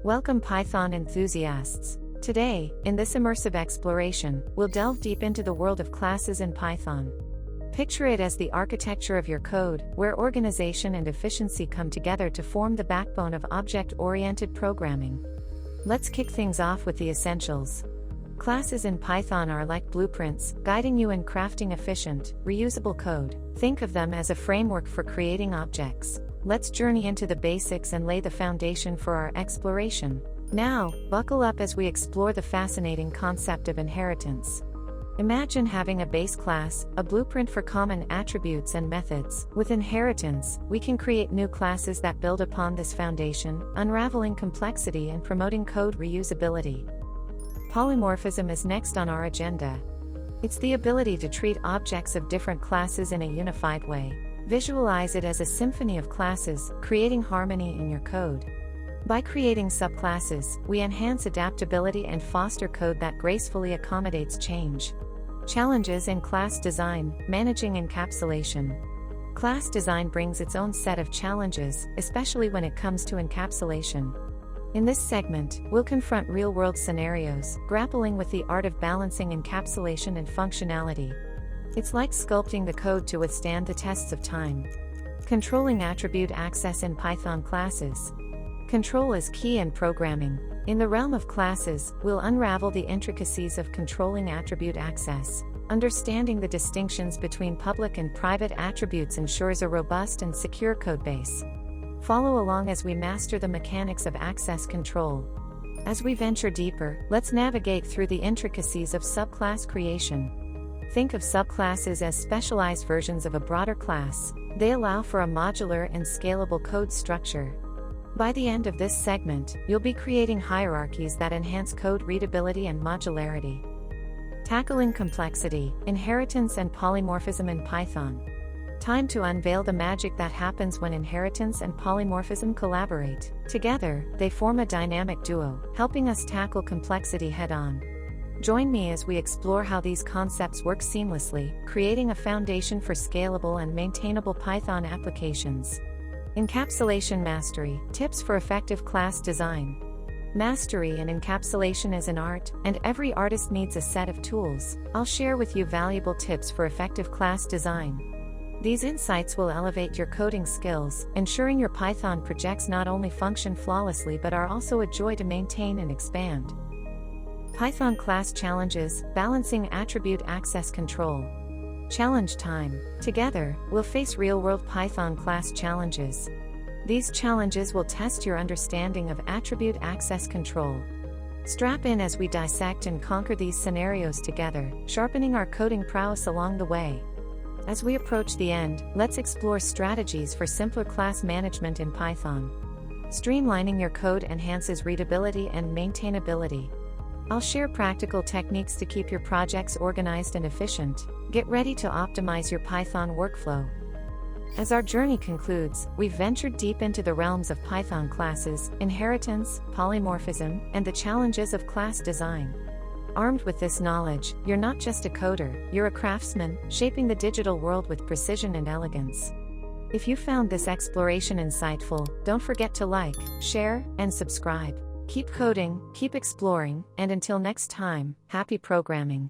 Welcome Python enthusiasts. Today, in this immersive exploration, we'll delve deep into the world of classes in Python. Picture it as the architecture of your code, where organization and efficiency come together to form the backbone of object-oriented programming. Let's kick things off with the essentials. Classes in Python are like blueprints, guiding you in crafting efficient, reusable code. Think of them as a framework for creating objects. Let's journey into the basics and lay the foundation for our exploration. Now, buckle up as we explore the fascinating concept of inheritance. Imagine having a base class, a blueprint for common attributes and methods. With inheritance, we can create new classes that build upon this foundation, unraveling complexity and promoting code reusability. Polymorphism is next on our agenda. It's the ability to treat objects of different classes in a unified way. Visualize it as a symphony of classes, creating harmony in your code. By creating subclasses, we enhance adaptability and foster code that gracefully accommodates change. Challenges in class design: managing encapsulation. Class design brings its own set of challenges, especially when it comes to encapsulation. In this segment, we'll confront real-world scenarios, grappling with the art of balancing encapsulation and functionality. It's like sculpting the code to withstand the tests of time. Controlling attribute access in Python classes. Control is key in programming. In the realm of classes, we'll unravel the intricacies of controlling attribute access. Understanding the distinctions between public and private attributes ensures a robust and secure codebase. Follow along as we master the mechanics of access control. As we venture deeper, let's navigate through the intricacies of subclass creation. Think of subclasses as specialized versions of a broader class. They allow for a modular and scalable code structure. By the end of this segment, you'll be creating hierarchies that enhance code readability and modularity. Tackling complexity, inheritance and polymorphism in Python. Time to unveil the magic that happens when inheritance and polymorphism collaborate. Together, they form a dynamic duo, helping us tackle complexity head-on. Join me as we explore how these concepts work seamlessly, creating a foundation for scalable and maintainable Python applications. Encapsulation mastery: tips for effective class design. Mastery and encapsulation is an art, and every artist needs a set of tools. I'll share with you valuable tips for effective class design. These insights will elevate your coding skills, ensuring your Python projects not only function flawlessly but are also a joy to maintain and expand. Python class challenges: balancing attribute access control. Challenge time. Together, we'll face real-world Python class challenges. These challenges will test your understanding of attribute access control. Strap in as we dissect and conquer these scenarios together, sharpening our coding prowess along the way. As we approach the end, let's explore strategies for simpler class management in Python. Streamlining your code enhances readability and maintainability. I'll share practical techniques to keep your projects organized and efficient. Get ready to optimize your Python workflow. As our journey concludes, we've ventured deep into the realms of Python classes, inheritance, polymorphism, and the challenges of class design. Armed with this knowledge, you're not just a coder, you're a craftsman, shaping the digital world with precision and elegance. If you found this exploration insightful, don't forget to like, share, and subscribe. Keep coding, keep exploring, and until next time, happy programming.